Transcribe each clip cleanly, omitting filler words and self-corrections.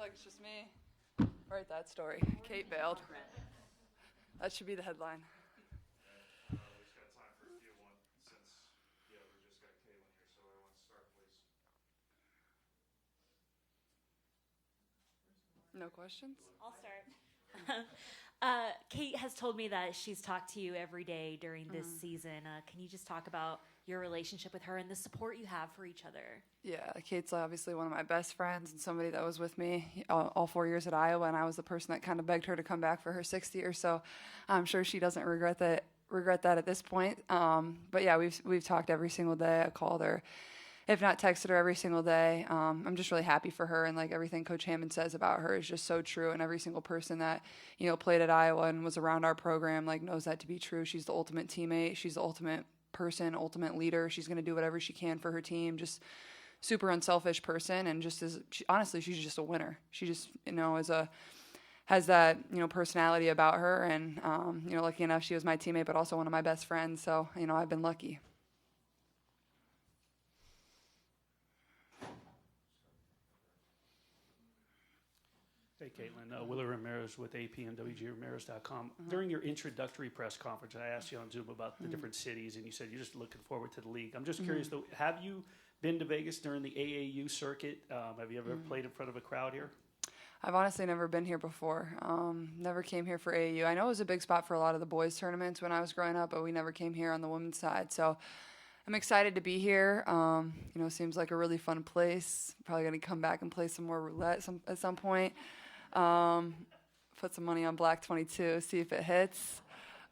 like it's just me. Write that story. Kate bailed. That should be the headline. We just got time for a few one since we just got Caitlin here, so I want to start, please. No questions? I'll start. Kate has told me that she's talked to you every day during this season. Can you just talk about your relationship with her and the support you have for each other? Yeah, Kate's obviously one of my best friends and somebody that was with me all 4 years at Iowa, and I was the person that kind of begged her to come back for her sixth year. So I'm sure she doesn't regret that at this point. But yeah, we've talked every single day. I called her, if not texted her every single day. I'm just really happy for her, and like everything Coach Hammond says about her is just so true. And every single person that played at Iowa and was around our program knows that to be true. She's the ultimate teammate. She's the ultimate person, ultimate leader. She's going to do whatever she can for her team. Just super unselfish person, and just honestly, she's just a winner. She just has that personality about her, and lucky enough she was my teammate, but also one of my best friends. So I've been lucky. Hey, Caitlin. Willie Ramirez with AP and WGRamirez.com. During your introductory press conference, I asked you on Zoom about the different cities, and you said you're just looking forward to the league. I'm just curious, though, have you been to Vegas during the AAU circuit? Have you ever played in front of a crowd here? I've honestly never been here before. Never came here for AAU. I know it was a big spot for a lot of the boys' tournaments when I was growing up, but we never came here on the women's side. So I'm excited to be here. Seems like a really fun place. Probably going to come back and play some more roulette at some point. Put some money on Black 22, see if it hits.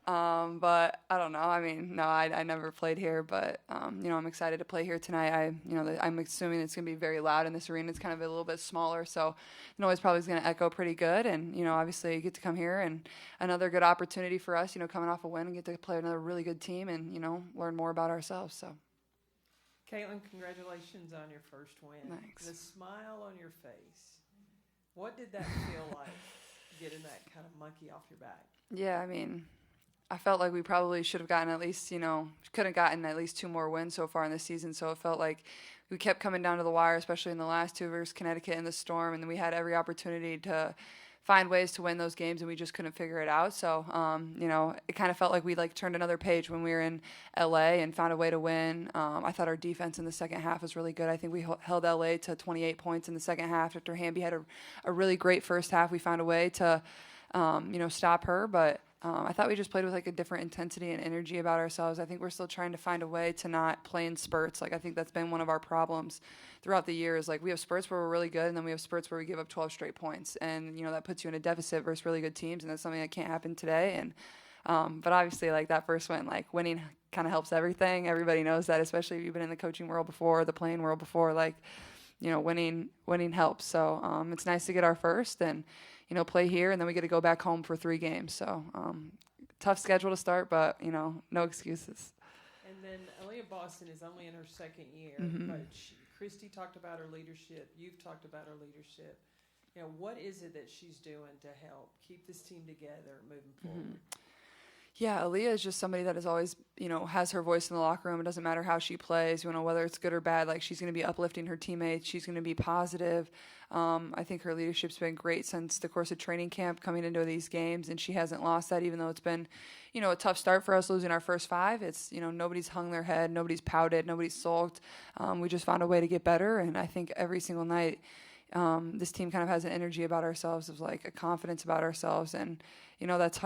But I don't know. I mean, no, I never played here, but I'm excited to play here tonight. I'm assuming it's going to be very loud in this arena. It's kind of a little bit smaller, so noise probably is going to echo pretty good. And obviously, you get to come here, and another good opportunity for us. Coming off a win and get to play another really good team, and learn more about ourselves. So, Caitlin, congratulations on your first win. Thanks. The smile on your face. What did that feel like, getting that kind of monkey off your back? Yeah, I mean, I felt like we probably should have gotten at least, could have gotten at least 2 more wins so far in this season. So it felt like we kept coming down to the wire, especially in the last 2 versus Connecticut and the Storm. And then we had every opportunity to find ways to win those games, and we just couldn't figure it out. So, it kind of felt like we turned another page when we were in LA and found a way to win. I thought our defense in the second half was really good. I think we held LA to 28 points in the second half. After Hamby had a really great first half, we found a way to, stop her. But I thought we just played with a different intensity and energy about ourselves. I think we're still trying to find a way to not play in spurts. I think that's been one of our problems throughout the years. We have spurts where we're really good, and then we have spurts where we give up 12 straight points. And, that puts you in a deficit versus really good teams, and that's something that can't happen today. And but obviously, that first win, winning kind of helps everything. Everybody knows that, especially if you've been in the coaching world before, the playing world before, winning helps. So it's nice to get our first and, play here, and then we get to go back home for 3 games. So tough schedule to start, but, no excuses. And then Aaliyah Boston is only in her second year, but Christy talked about her leadership. You've talked about her leadership. What is it that she's doing to help keep this team together moving forward? Yeah, Aaliyah is just somebody that is always, has her voice in the locker room. It doesn't matter how she plays, whether it's good or bad. She's going to be uplifting her teammates. She's going to be positive. I think her leadership's been great since the course of training camp coming into these games, and she hasn't lost that, even though it's been, a tough start for us losing our first 5. It's, nobody's hung their head, nobody's pouted, nobody's sulked. We just found a way to get better, and I think every single night this team kind of has an energy about ourselves, of a confidence about ourselves, and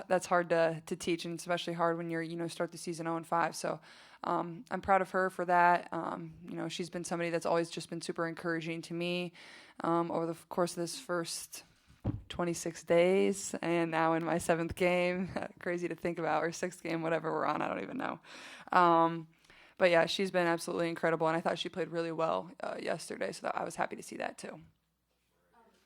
that's hard to teach, and especially hard when you're start the season 0-5. So I'm proud of her for that. She's been somebody that's always just been super encouraging to me over the course of this first 26 days, and now in my 7th game. Crazy to think about, or 6th game, whatever we're on, I don't even know. But yeah, she's been absolutely incredible, and I thought she played really well yesterday, so I was happy to see that too.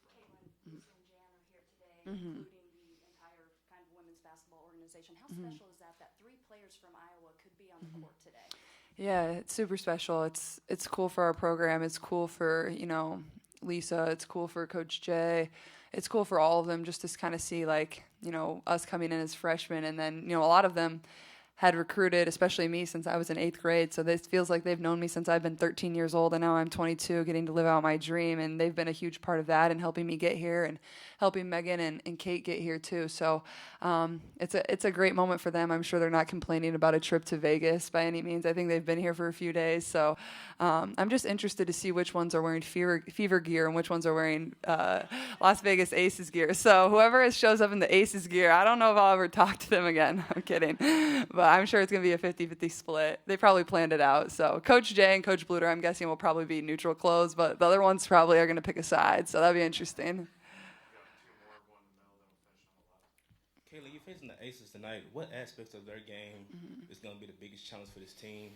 Caitlin, Lisa and Jan are here today, including the entire kind of women's basketball organization. How special is that 3 players from Iowa could be on the court today? Yeah, it's super special. It's cool for our program. It's cool for, Lisa. It's cool for Coach Jay. It's cool for all of them just to kind of see, us coming in as freshmen. And then, a lot of them had recruited, especially me, since I was in 8th grade. So this feels like they've known me since I've been 13 years old, and now I'm 22, getting to live out my dream. And they've been a huge part of that and helping me get here and helping Megan and Kate get here too. So it's a great moment for them. I'm sure they're not complaining about a trip to Vegas by any means. I think they've been here for a few days. So I'm just interested to see which ones are wearing fever gear and which ones are wearing Las Vegas Aces gear. So whoever shows up in the Aces gear, I don't know if I'll ever talk to them again. I'm kidding. But I'm sure it's going to be a 50-50 split. They probably planned it out. So Coach Jay and Coach Bluter, I'm guessing, will probably be neutral clothes, but the other ones probably are going to pick a side. So that'll be interesting. Kayla, you're facing the Aces tonight. What aspects of their game is going to be the biggest challenge for this team,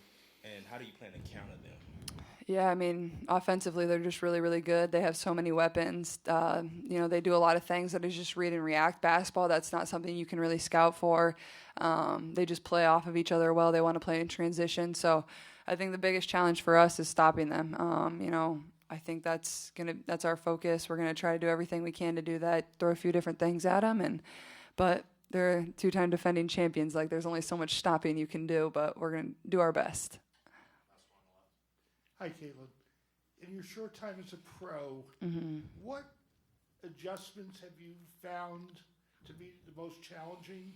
and how do you plan to counter them? Yeah, I mean, offensively, they're just really, really good. They have so many weapons. They do a lot of things that is just read and react basketball. That's not something you can really scout for. They just play off of each other well. They want to play in transition. So I think the biggest challenge for us is stopping them. I think that's our focus. We're gonna try to do everything we can to do that. Throw a few different things at them, but they're 2-time defending champions. Like, there's only so much stopping you can do, but we're gonna do our best. Hi, Caitlin. In your short time as a pro, what adjustments have you found to be the most challenging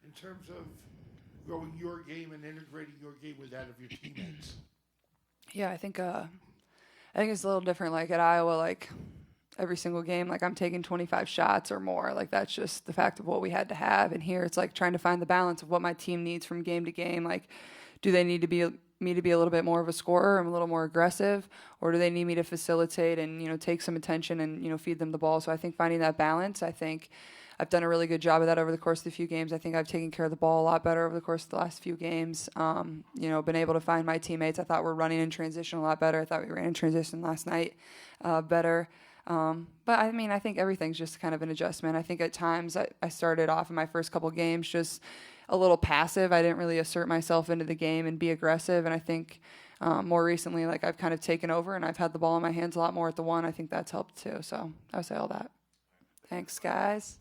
in terms of growing your game and integrating your game with that of your teammates? Yeah, I think it's a little different. Like at Iowa, like every single game, like I'm taking 25 shots or more. Like that's just the fact of what we had to have. And here it's like trying to find the balance of what my team needs from game to game. Like, do they need me to be a little bit more of a scorer and a little more aggressive, or do they need me to facilitate and take some attention and feed them the ball? So I think finding that balance, I think I've done a really good job of that over the course of the few games. I think I've taken care of the ball a lot better over the course of the last few games. Been able to find my teammates. I thought we're running in transition a lot better. I thought we ran in transition last night better. But I mean, I think everything's just kind of an adjustment. I think at times I started off in my first couple games just a little passive. I didn't really assert myself into the game and be aggressive. And I think more recently, like I've kind of taken over and I've had the ball in my hands a lot more at the one. I think that's helped too. So I would say all that. Thanks, guys.